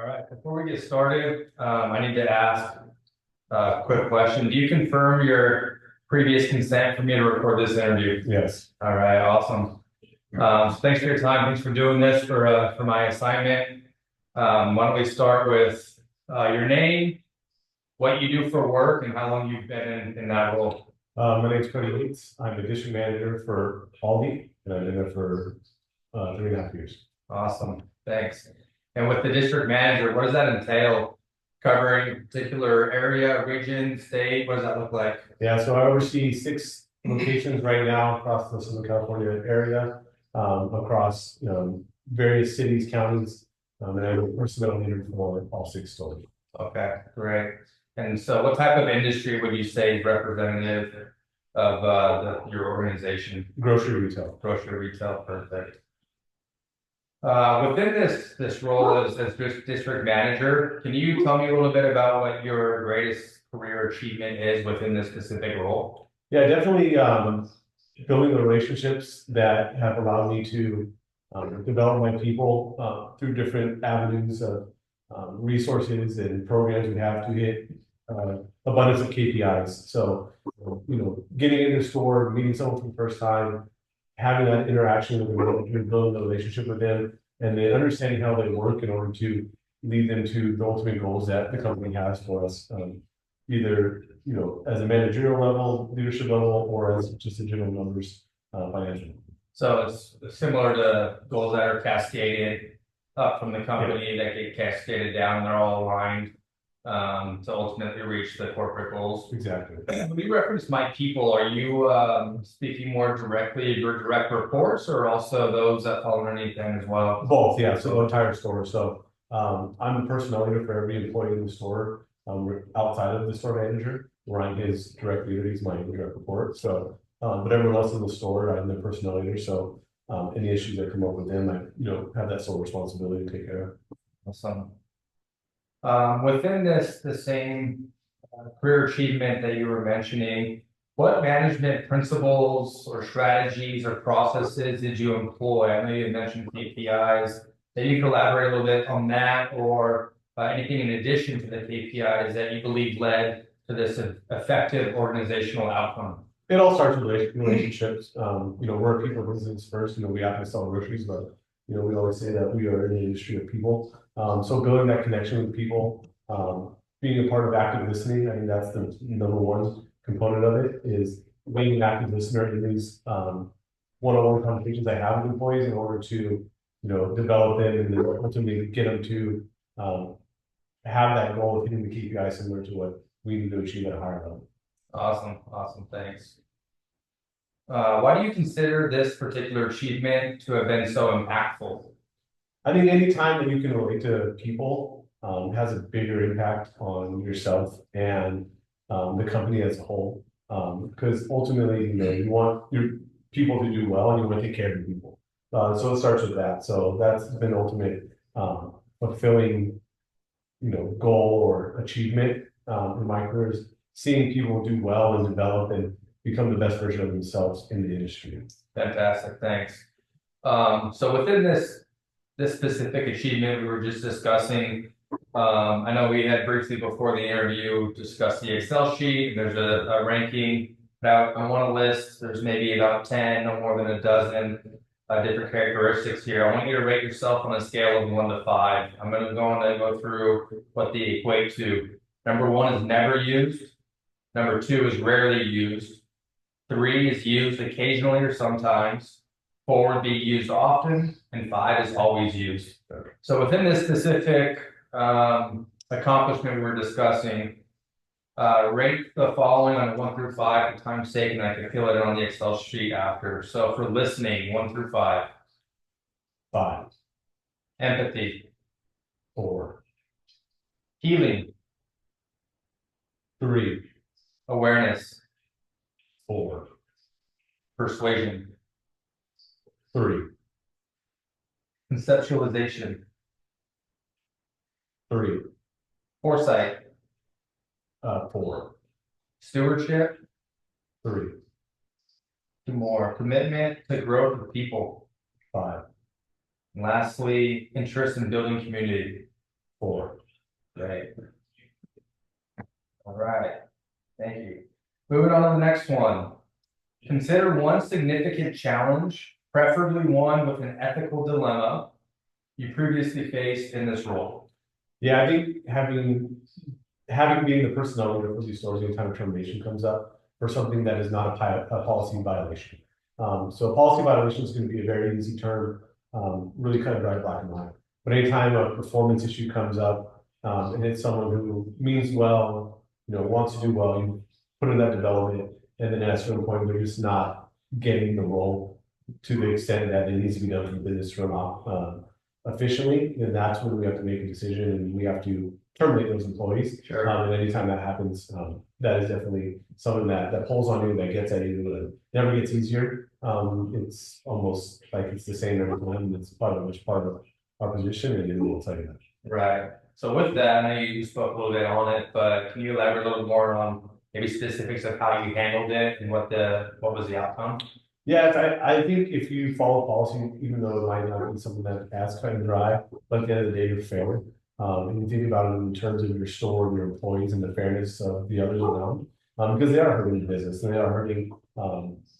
All right, before we get started, I need to ask a quick question. Do you confirm your previous consent for me to record this interview? Yes. All right, awesome. So thanks for your time. Thanks for doing this for my assignment. Why don't we start with your name, what you do for work, and how long you've been in that role? My name's Cody Leeds. I'm the district manager for Aldi, and I've been there for 3.5 years. Awesome, thanks. And with the district manager, what does that entail? Covering a particular area, region, state, what does that look like? Yeah, so I oversee 6 locations right now across the Southern California area, across various cities, counties, and I'm a personnel leader for all 6 stores. Okay, great. And so what type of industry would you say is representative of your organization? Grocery retail. Grocery retail, perfect. Within this role as district manager, can you tell me a little bit about what your greatest career achievement is within this specific role? Yeah, definitely building the relationships that have allowed me to develop my people through different avenues of resources and programs we have to hit abundance of KPIs. So, getting into the store, meeting someone for the first time, having that interaction with them, building the relationship with them, and then understanding how they work in order to lead them to the ultimate goals that the company has for us, either as a managerial level, leadership level, or as just a general numbers financial. So it's similar to goals that are cascaded up from the company that get cascaded down. They're all aligned to ultimately reach the corporate goals. Exactly. When you reference my people, are you speaking more directly of your direct reports or also those that fall underneath them as well? Both, yeah. So the entire store. So I'm the personnel leader for every employee in the store. Outside of the store manager, where I'm his direct leader, he's my direct report. So, but everyone else in the store, I'm the personnel leader. So any issues that come up with them, I have that sole responsibility to take care of. Awesome. Within the same career achievement that you were mentioning, what management principles or strategies or processes did you employ? I know you mentioned KPIs. Maybe you could elaborate a little bit on that, or anything in addition to the KPIs that you believe led to this effective organizational outcome? It all starts with relationships. We're a people business first. We have to sell groceries, but we always say that we are in the industry of people. So building that connection with people, being a part of active listening, I think that's the number one component of it, is being an active listener in these one-on-one conversations I have with employees in order to, develop them and then ultimately get them to have that goal of hitting the KPI similar to what we need to achieve at a higher level. Awesome, thanks. Why do you consider this particular achievement to have been so impactful? I think any time that you can relate to people has a bigger impact on yourself and the company as a whole. Because ultimately, you want your people to do well and you want to take care of your people. So it starts with that. So that's been ultimate fulfilling, goal or achievement in my career, is seeing people do well and develop and become the best version of themselves in the industry. Fantastic, thanks. So within this specific achievement we were just discussing, I know we had briefly before the interview discussed the Excel sheet. There's a ranking about, I want to list, there's maybe about 10, no more than a dozen different characteristics here. I want you to rate yourself on a scale of 1 to 5. I'm going to go through what they equate to. Number 1 is never used. Number 2 is rarely used. 3 is used occasionally or sometimes. 4 would be used often, and 5 is always used. So within this specific accomplishment we were discussing, rate the following on 1 through 5 for time's sake, and I can fill it in on the Excel sheet after. So for listening, 1 through 5. 5. Empathy. 4. Healing. 3. Awareness. 4. Persuasion. 3. Conceptualization. 3. Foresight. 4. Stewardship. 3. 2 more. Commitment to growth of people. 5. And lastly, interest in building community. 4. Great. All right, thank you. Moving on to the next one. Consider one significant challenge, preferably one with an ethical dilemma you previously faced in this role. Yeah, I think having being the personnel leader for these stores, anytime a termination comes up for something that is not a policy violation. So a policy violation is going to be a very easy term, really kind of dry, black and white. But anytime a performance issue comes up, and it's someone who means well, wants to do well, you put in that development, and then at a certain point, they're just not getting the role to the extent that it needs to be done for the business to run off efficiently, then that's when we have to make a decision and we have to terminate those employees. Sure. And anytime that happens, that is definitely something that pulls on you, that gets at you, and never gets easier. It's almost like it's the same every time, and it's part of our position, and it will tell you that. Right. So with that, I know you spoke a little bit on it, but can you elaborate a little more on maybe specifics of how you handled it and what was the outcome? Yeah, I think if you follow policy, even though it might not be something that as cut and dry, but at the end of the day, you're fair. And you think about it in terms of your store, your employees, and the fairness of the others around, because they are hurting the business, and they are hurting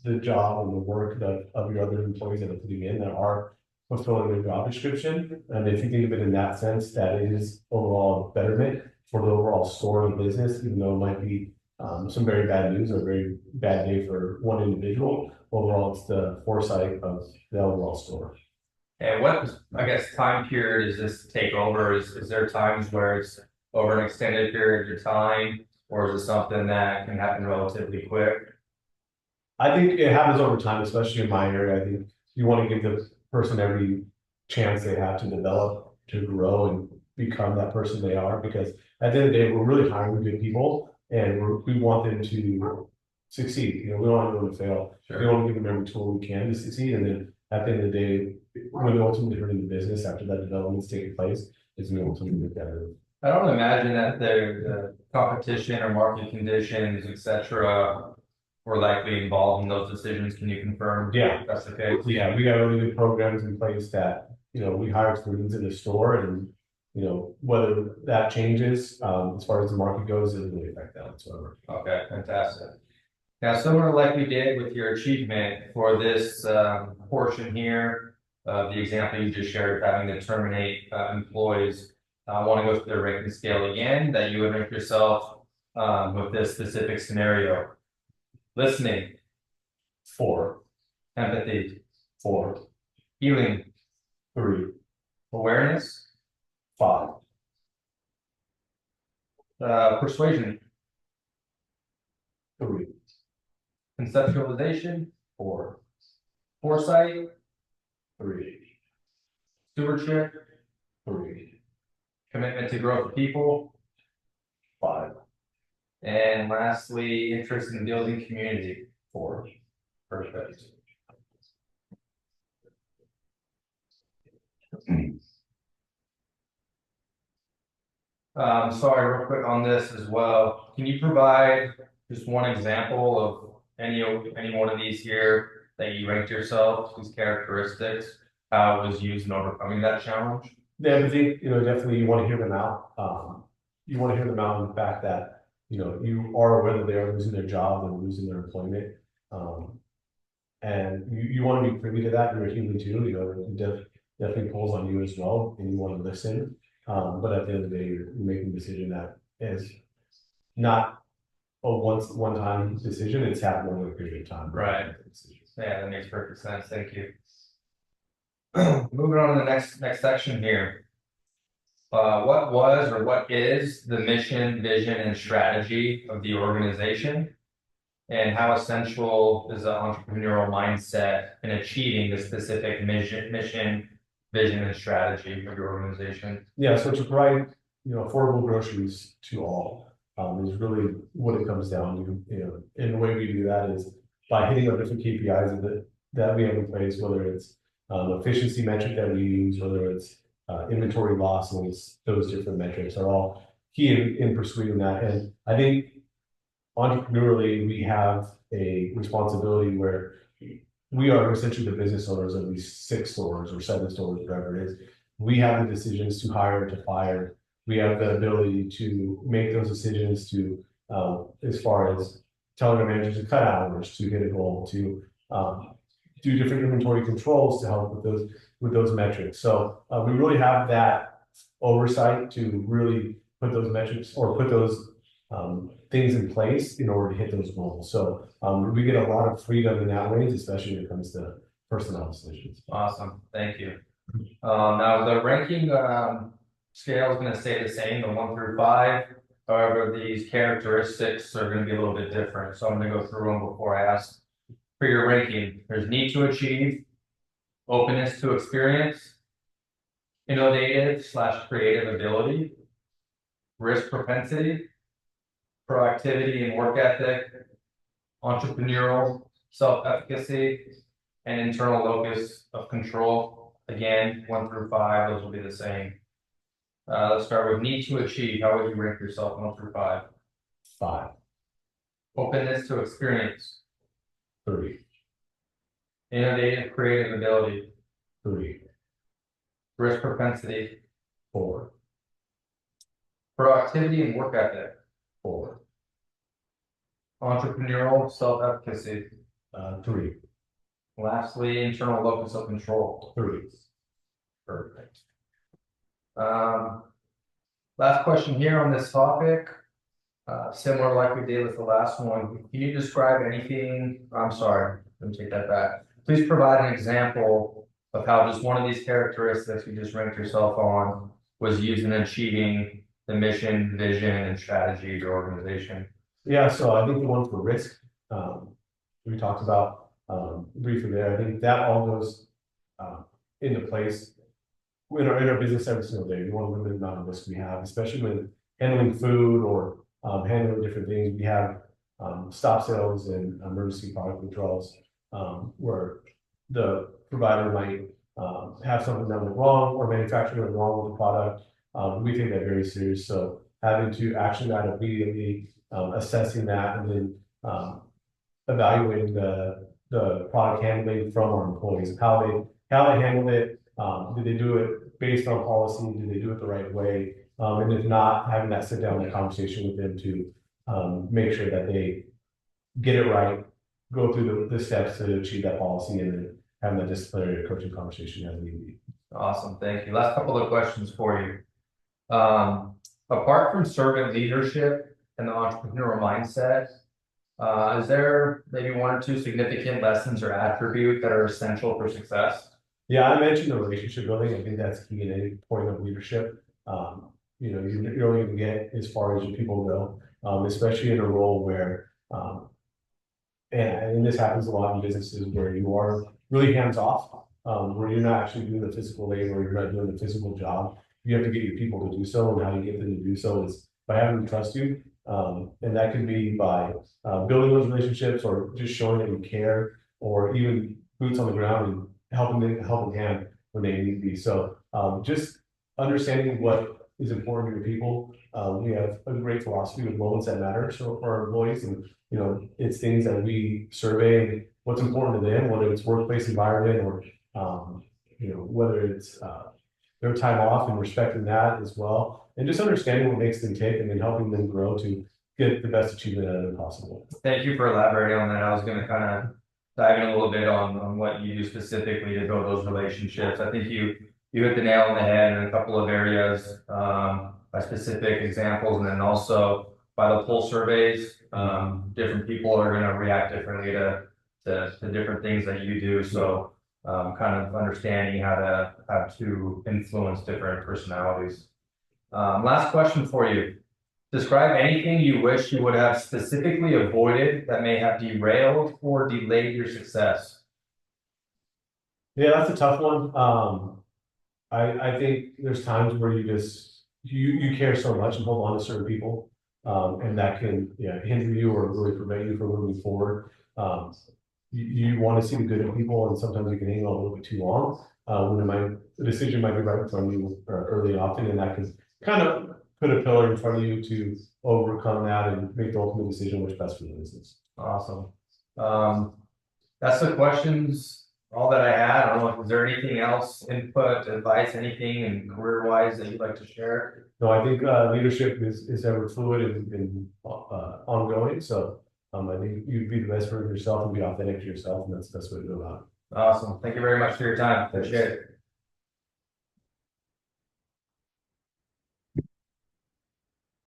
the job and the work of your other employees that are putting in that are fulfilling their job description. And if you think of it in that sense, that it is overall betterment for the overall store and business, even though it might be some very bad news or a very bad day for one individual. Overall, it's the foresight of the overall store. And what, I guess, time period does this take over? Is there times where it's over an extended period of time, or is it something that can happen relatively quick? I think it happens over time, especially in my area. I think you want to give the person every chance they have to develop, to grow, and become that person they are. Because at the end of the day, we're really hiring good people, and we want them to succeed. We don't want anyone to fail. Sure. We want to give them every tool we can to succeed. And then at the end of the day, when they ultimately hurt in the business after that development's taking place, it's going to ultimately get better. I don't imagine that the competition or market conditions, etc., were likely involved in those decisions. Can you confirm? Yeah, that's the case. Yeah, we got really good programs in place that we hire for needs in the store, and whether that changes as far as the market goes, it doesn't really affect that whatsoever. Okay, fantastic. Now, similar like we did with your achievement for this portion here, the example you just shared of having to terminate employees, I want to go through the ranking scale again, that you would rank yourself with this specific scenario. Listening. 4. Empathy. 4. Healing. 3. Awareness. 5. Persuasion. 3. Conceptualization. 4. Foresight. 3. Stewardship. 3. Commitment to growth of people. 5. And lastly, interest in building community. 4. Perfect. Sorry, real quick on this as well. Can you provide just one example of any one of these here that you ranked yourself, these characteristics, how it was used in overcoming that challenge? The empathy, definitely you want to hear them out. You want to hear them out in the fact that you are aware that they are losing their job and losing their employment. And you want to be privy to that. You're a human too, it definitely pulls on you as well, and you want to listen. But at the end of the day, you're making a decision that is not a one-time decision. It's happened over a period of time. Right. Yeah, that makes perfect sense. Thank you. Moving on to the next section here. What was or what is the mission, vision, and strategy of the organization? And how essential is the entrepreneurial mindset in achieving the specific mission, vision, and strategy of your organization? Yeah, so to provide affordable groceries to all is really what it comes down to. And the way we do that is by hitting our different KPIs that we have in place, whether it's efficiency metric that we use, whether it's inventory losses, those different metrics are all key in pursuing that. And I think entrepreneurially, we have a responsibility where we are essentially the business owners of these 6 stores or 7 stores, whatever it is. We have the decisions to hire, to fire, we have the ability to make those decisions to, as far as telling our managers to cut hours, to hit a goal, to do different inventory controls to help with those metrics. So we really have that oversight to really put those metrics or put those things in place in order to hit those goals. So we get a lot of freedom in that range, especially when it comes to personnel decisions. Awesome, thank you. Now the ranking scale is going to stay the same, the 1 through 5. However, these characteristics are going to be a little bit different. So I'm going to go through them before I ask for your ranking. There's need to achieve, openness to experience, innovative/creative ability, risk propensity, proactivity and work ethic, entrepreneurial self-efficacy, and internal locus of control. Again, 1 through 5, those will be the same. Let's start with need to achieve. How would you rank yourself 1 through 5? 5. Openness to experience. 3. Innovative creative ability. 3. Risk propensity. 4. Proactivity and work ethic. 4. Entrepreneurial self-efficacy. 3. Lastly, internal locus of control. 3. Perfect. Last question here on this topic. Similar like we did with the last one. Can you describe anything? I'm sorry, let me take that back. Please provide an example of how just one of these characteristics you just ranked yourself on was used in achieving the mission, vision, and strategy of your organization. Yeah, so I think the one for risk, we talked about briefly there. I think that all goes into place in our business every single day. We want to limit the amount of risk we have, especially when handling food or handling different things. We have stop sales and emergency product withdrawals where the provider might have something that went wrong or manufacturing went wrong with the product. We take that very serious. So having to action that immediately, assessing that, and then evaluating the product handling from our employees, how they handled it. Did they do it based on policy? Did they do it the right way? And if not, having that sit down and conversation with them to make sure that they get it right, go through the steps to achieve that policy, and then having that disciplinary coaching conversation as we need. Awesome, thank you. Last couple of questions for you. Apart from servant leadership and the entrepreneurial mindset, is there maybe 1 or 2 significant lessons or attributes that are essential for success? Yeah, I mentioned the relationship building. I think that's key in any point of leadership. You're only going to get as far as your people go, especially in a role where, and this happens a lot in businesses where you are really hands off, where you're not actually doing the physical labor, you're not doing the physical job. You have to get your people to do so, and how you get them to do so is by having them trust you. And that can be by building those relationships, or just showing that you care, or even boots on the ground and helping hand when they need to be. So just understanding what is important to your people. We have a great philosophy with moments that matter so for our employees, and it's things that we survey what's important to them, whether it's workplace environment or whether it's their time off, and respecting that as well, and just understanding what makes them tick, and then helping them grow to get the best achievement out of them possible. Thank you for elaborating on that. I was going to kind of dive in a little bit on what you do specifically to build those relationships. I think you hit the nail on the head in a couple of areas by specific examples, and then also by the poll surveys. Different people are going to react differently to different things that you do. So kind of understanding how to influence different personalities. Last question for you. Describe anything you wish you would have specifically avoided that may have derailed or delayed your success. Yeah, that's a tough one. I think there's times where you care so much and hold on to certain people, and that can hinder you or really prevent you from moving forward. You want to see the good in people, and sometimes you can hang on a little bit too long when the decision might be right in front of you early and often, and that can kind of put a pillar in front of you to overcome that and make the ultimate decision which best for the business. Awesome. That's the questions all that I had. I don't know, is there anything else, input, advice, anything and career wise that you'd like to share? No, I think leadership is ever fluid and ongoing. So I think you'd be the best version of yourself and be authentic to yourself, and that's the best way to go about it. Awesome. Thank you very much for your time. Appreciate it.